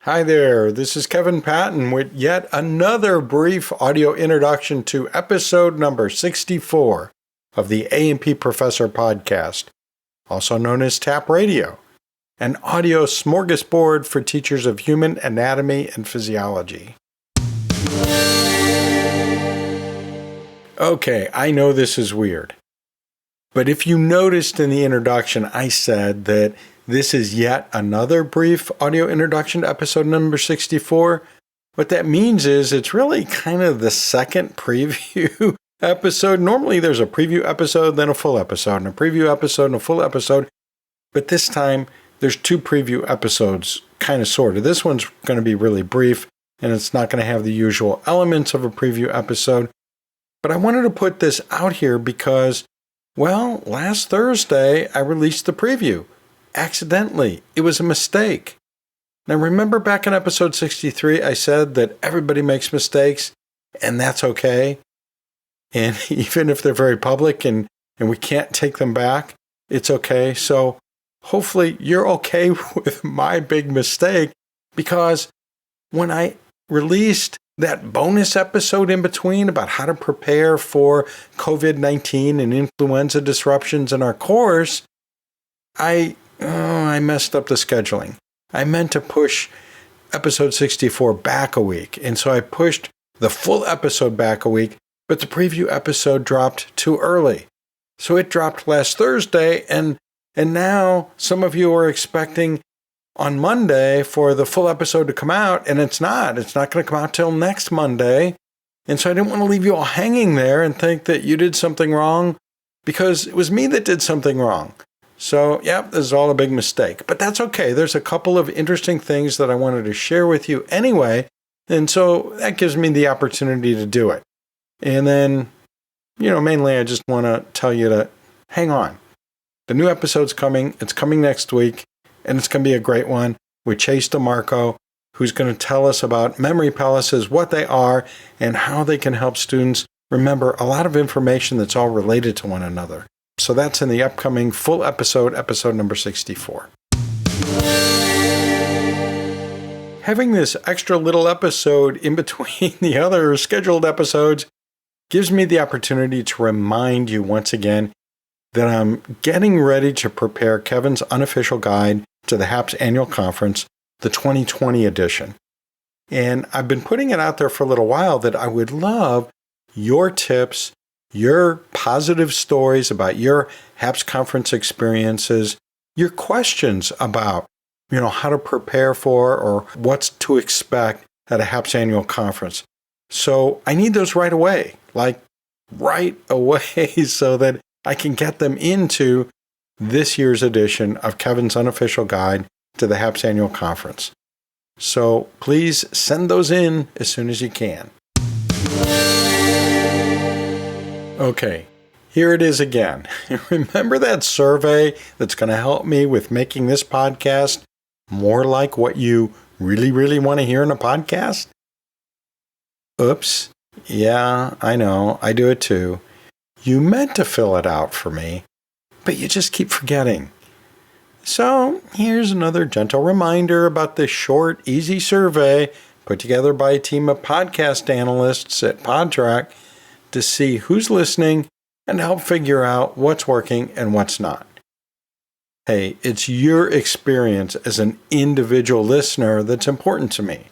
Hi there, this is Kevin Patton with yet another brief audio introduction to episode number 64 of the A&P Professor podcast, also known as TAP Radio, an audio smorgasbord for teachers of human anatomy and physiology. Okay, I know this is weird, but if you noticed in the introduction, I said that this is yet another brief audio introduction to episode number 64. What that means is it's really kind of the second preview episode. Normally there's a preview episode, then a full episode, and a preview episode and a full episode. But this time there's two preview episodes, kind of sort of. This one's going to be really brief, and it's not going to have the usual elements of a preview episode. But I wanted to put this out here because, well, last Thursday I released the preview. Accidentally. It was a mistake. Now remember back in episode 63, I said that everybody makes mistakes and that's okay. And even if they're very public and we can't take them back, it's okay. So hopefully you're okay with my big mistake, because when I released that bonus episode in between about how to prepare for COVID-19 and influenza disruptions in our course, I messed up the scheduling. I meant to push episode 64 back a week, and so I pushed the full episode back a week, but the preview episode dropped too early. So it dropped last Thursday, and now some of you are expecting on Monday for the full episode to come out, and it's not. It's not going to come out till next Monday. And so I didn't want to leave you all hanging there and think that you did something wrong, because it was me that did something wrong. So, this is all a big mistake, but that's okay. There's a couple of interesting things that I wanted to share with you anyway, and so that gives me the opportunity to do it. And then, mainly I just want to tell you to hang on. The new episode's coming. It's coming next week, and it's going to be a great one with DiMarco, who's going to tell us about memory palaces, what they are, and how they can help students remember a lot of information that's all related to one another. So that's in the upcoming full episode, episode number 64. Having this extra little episode in between the other scheduled episodes gives me the opportunity to remind you once again that I'm getting ready to prepare Kevin's unofficial guide to the HAPS Annual Conference, the 2020 edition. And I've been putting it out there for a little while that I would love your tips, your positive stories about your HAPS conference experiences, your questions about, how to prepare for or what's to expect at a HAPS annual conference. So I need those right away, so that I can get them into this year's edition of Kevin's unofficial guide to the HAPS annual conference. So please send those in as soon as you can. Okay, here it is again. Remember that survey that's going to help me with making this podcast more like what you really, really want to hear in a podcast? Oops. Yeah, I know. I do it too. You meant to fill it out for me, but you just keep forgetting. So here's another gentle reminder about this short, easy survey put together by a team of podcast analysts at PodTrack to see who's listening and help figure out what's working and what's not. Hey, it's your experience as an individual listener that's important to me.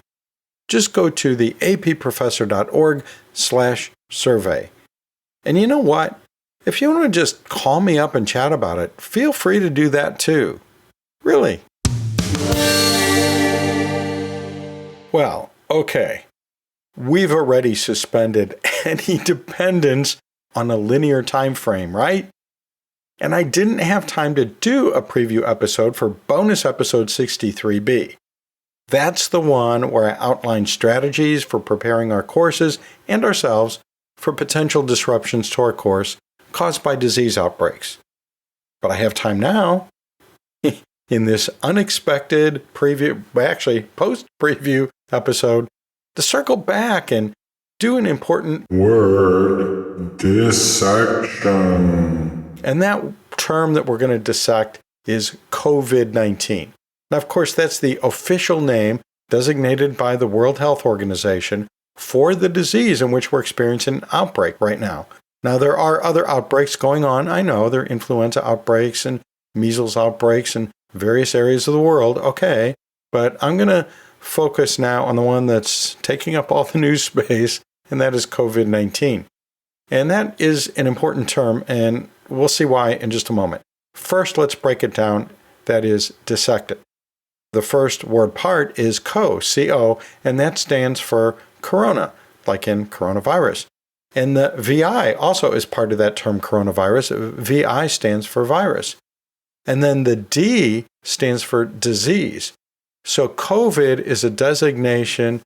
Just go to the approfessor.org/survey. And you know what? If you want to just call me up and chat about it, feel free to do that too. Really. Well, okay. We've already suspended any dependence on a linear time frame, right? And I didn't have time to do a preview episode for bonus episode 63B. That's the one where I outline strategies for preparing our courses and ourselves for potential disruptions to our course caused by disease outbreaks. But I have time now in this unexpected post-preview episode to circle back and do an important word dissection. And that term that we're going to dissect is COVID-19. Now, of course, that's the official name designated by the World Health Organization for the disease in which we're experiencing an outbreak right now. Now, there are other outbreaks going on. I know there are influenza outbreaks and measles outbreaks in various areas of the world. Okay, but I'm going to focus now on the one that's taking up all the news space, and that is COVID-19. And that is an important term, and we'll see why in just a moment. First, let's break it down. That is dissected. The first word part is CO, and that stands for corona, like in coronavirus. And the VI also is part of that term coronavirus. VI stands for virus. And then the D stands for disease. So COVID is a designation,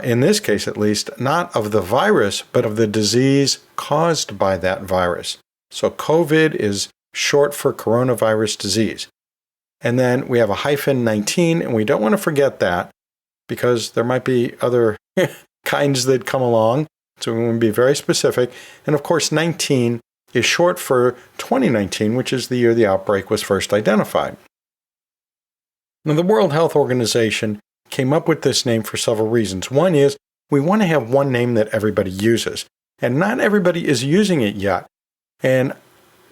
in this case at least, not of the virus, but of the disease caused by that virus. So COVID is short for coronavirus disease. And then we have a hyphen 19, and we don't want to forget that because there might be other kinds that come along. So we want to be very specific. And of course, 19 is short for 2019, which is the year the outbreak was first identified. Now, the World Health Organization came up with this name for several reasons. One is we want to have one name that everybody uses, and not everybody is using it yet. And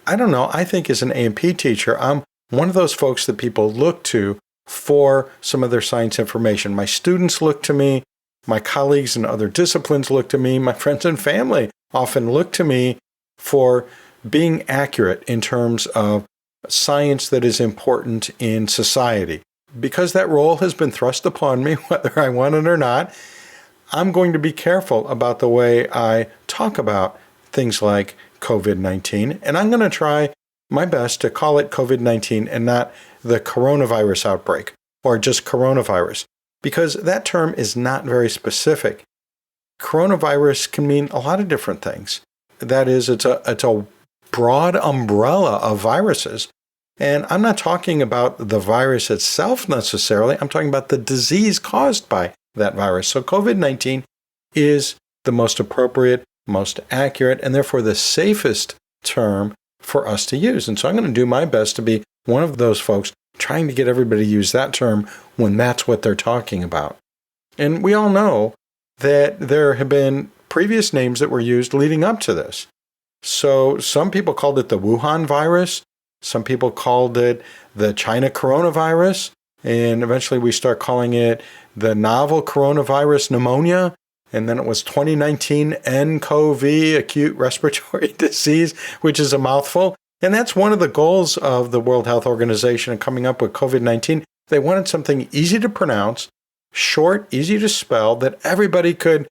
I don't know, I think as an A&P teacher, I'm one of those folks that people look to for some of their science information. My students look to me, my colleagues in other disciplines look to me, my friends and family often look to me for being accurate in terms of science that is important in society. Because that role has been thrust upon me, whether I want it or not, I'm going to be careful about the way I talk about things like COVID-19, and I'm going to try my best to call it COVID-19 and not the coronavirus outbreak or just coronavirus, because that term is not very specific. Coronavirus can mean a lot of different things. That is, it's a broad umbrella of viruses. And I'm not talking about the virus itself necessarily. I'm talking about the disease caused by that virus. So COVID-19 is the most appropriate, most accurate, and therefore the safest term for us to use. And so I'm going to do my best to be one of those folks trying to get everybody to use that term when that's what they're talking about. And we all know that there have been previous names that were used leading up to this. So some people called it the Wuhan virus. Some people called it the China coronavirus, and eventually we start calling it the novel coronavirus pneumonia, and then it was 2019 nCoV, acute respiratory disease, which is a mouthful. And that's one of the goals of the World Health Organization in coming up with COVID-19. They wanted something easy to pronounce, short, easy to spell, that everybody could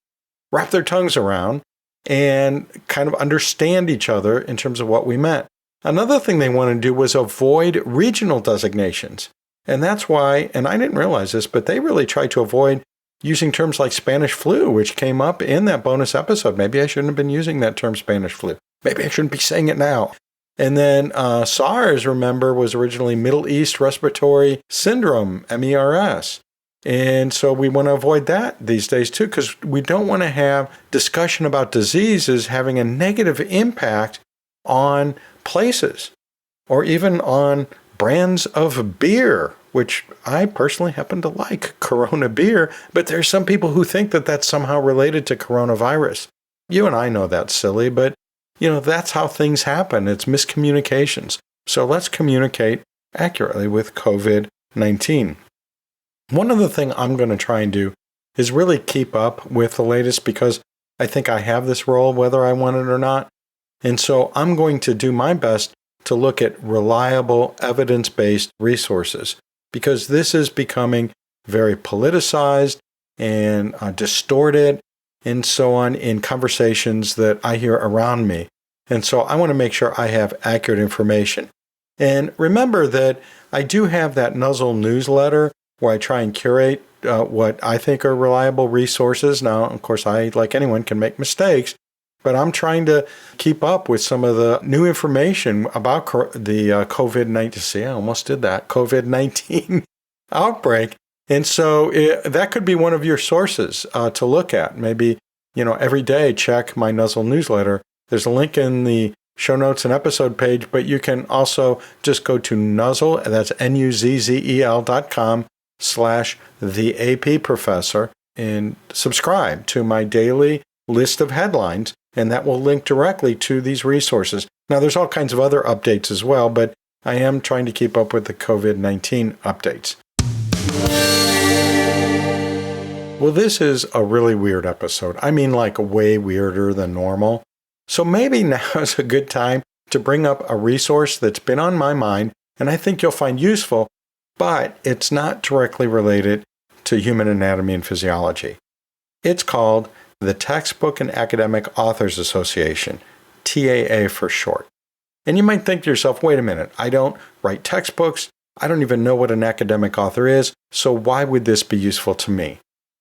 wrap their tongues around and kind of understand each other in terms of what we meant. Another thing they wanted to do was avoid regional designations. And that's why, and I didn't realize this, but they really tried to avoid using terms like Spanish flu, which came up in that bonus episode. Maybe I shouldn't have been using that term Spanish flu. Maybe I shouldn't be saying it now. And then SARS, remember, was originally Middle East Respiratory Syndrome, MERS. And so we want to avoid that these days too, because we don't want to have discussion about diseases having a negative impact on places or even on brands of beer, which I personally happen to like, Corona beer, but there's some people who think that that's somehow related to coronavirus. You and I know that's silly, but that's how things happen. It's miscommunications. So let's communicate accurately with COVID-19. One other thing I'm going to try and do is really keep up with the latest, because I think I have this role whether I want it or not. And so I'm going to do my best to look at reliable, evidence-based resources, because this is becoming very politicized and distorted and so on in conversations that I hear around me. And so I want to make sure I have accurate information. And remember that I do have that Nuzzle newsletter where I try and curate what I think are reliable resources. Now, of course, I, like anyone, can make mistakes, but I'm trying to keep up with some of the new information about the COVID-19. See, I almost did that, COVID-19 outbreak. And so that could be one of your sources to look at. Maybe, every day check my Nuzzle newsletter. There's a link in the show notes and episode page, but you can also just go to Nuzzle, that's NUZZEL.com, patreon.com/theapprofessor and subscribe to my daily list of headlines, and that will link directly to these resources. Now, there's all kinds of other updates as well, but I am trying to keep up with the COVID-19 updates. Well, this is a really weird episode. I mean, like way weirder than normal. So maybe now is a good time to bring up a resource that's been on my mind and I think you'll find useful, but it's not directly related to human anatomy and physiology. It's called the Textbook and Academic Authors Association, TAA for short. And you might think to yourself, wait a minute, I don't write textbooks. I don't even know what an academic author is, so why would this be useful to me?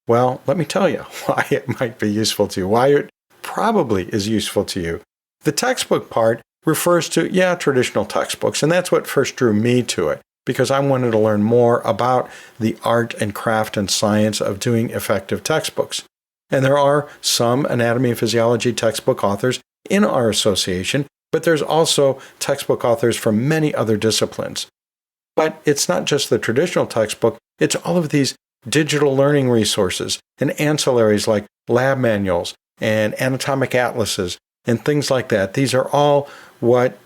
Well, let me tell you why it might be useful to you, why it probably is useful to you. The textbook part refers to, traditional textbooks, and that's what first drew me to it, because I wanted to learn more about the art and craft and science of doing effective textbooks. And there are some anatomy and physiology textbook authors in our association, but there's also textbook authors from many other disciplines. But it's not just the traditional textbook, it's all of these digital learning resources and ancillaries like lab manuals and anatomic atlases and things like that. These are all what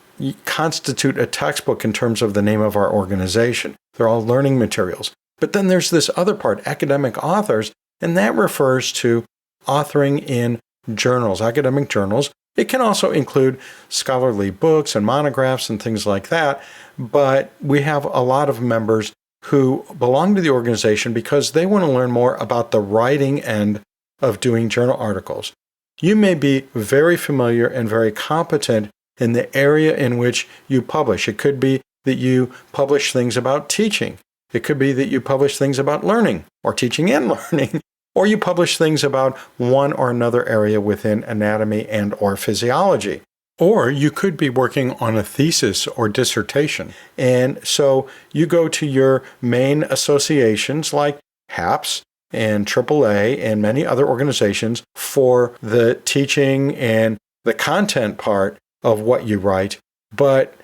constitute a textbook in terms of the name of our organization. They're all learning materials. But then there's this other part, academic authors, and that refers to authoring in journals, academic journals. It can also include scholarly books and monographs and things like that, but we have a lot of members who belong to the organization because they want to learn more about the writing end of doing journal articles. You may be very familiar and very competent in the area in which you publish. It could be that you publish things about teaching. It could be that you publish things about learning or teaching and learning, or you publish things about one or another area within anatomy and or physiology. Or you could be working on a thesis or dissertation. And so you go to your main associations like HAPS and TAA and many other organizations for the teaching and the content part of what you write. But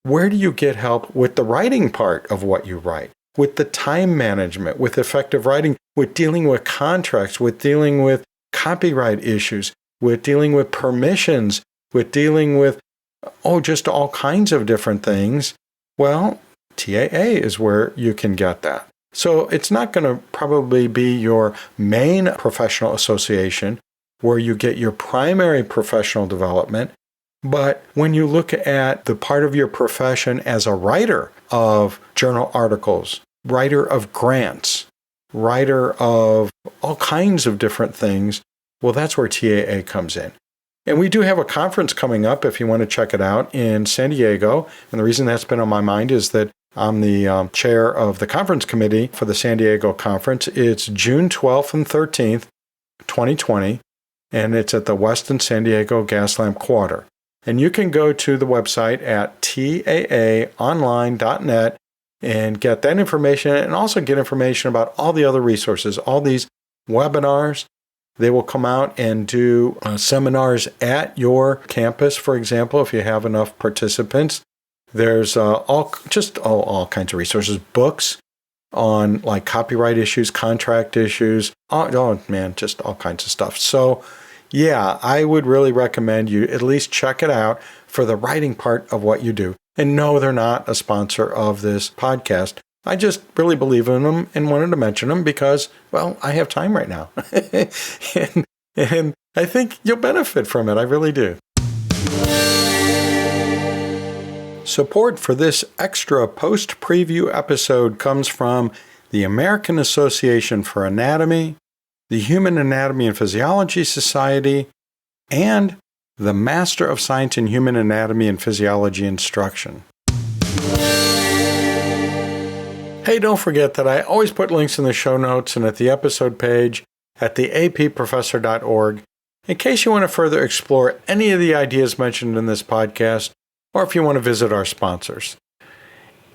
where do you get help with the writing part of what you write? With the time management, with effective writing, with dealing with contracts, with dealing with copyright issues, with dealing with permissions, with dealing with, just all kinds of different things. Well, TAA is where you can get that. So it's not going to probably be your main professional association where you get your primary professional development. But when you look at the part of your profession as a writer of journal articles, writer of grants, writer of all kinds of different things, well, that's where TAA comes in. And we do have a conference coming up, if you want to check it out, in San Diego. And the reason that's been on my mind is that I'm the chair of the conference committee for the San Diego conference. It's June 12th and 13th, 2020, and it's at the Westin San Diego Gaslamp Quarter. And you can go to the website at taaonline.net and get that information and also get information about all the other resources, all these webinars. They will come out and do seminars at your campus, for example, if you have enough participants. There's all kinds of resources, books on like copyright issues, contract issues, just all kinds of stuff. So yeah, I would really recommend you at least check it out for the writing part of what you do. And no, they're not a sponsor of this podcast. I just really believe in them and wanted to mention them because, I have time right now. and I think you'll benefit from it. I really do. Support for this extra post-preview episode comes from the American Association for Anatomy, the Human Anatomy and Physiology Society, and the Master of Science in Human Anatomy and Physiology Instruction. Hey, don't forget that I always put links in the show notes and at the episode page at theapprofessor.org in case you want to further explore any of the ideas mentioned in this podcast, or if you want to visit our sponsors.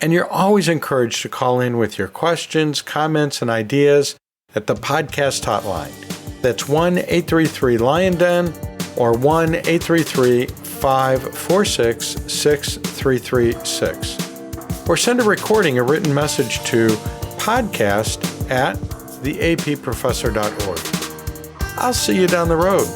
And you're always encouraged to call in with your questions, comments, and ideas at the podcast hotline. That's 1-833-LION-DEN or 1-833-546-6336. Or send a recording, a written message to podcast@theapprofessor.org. I'll see you down the road.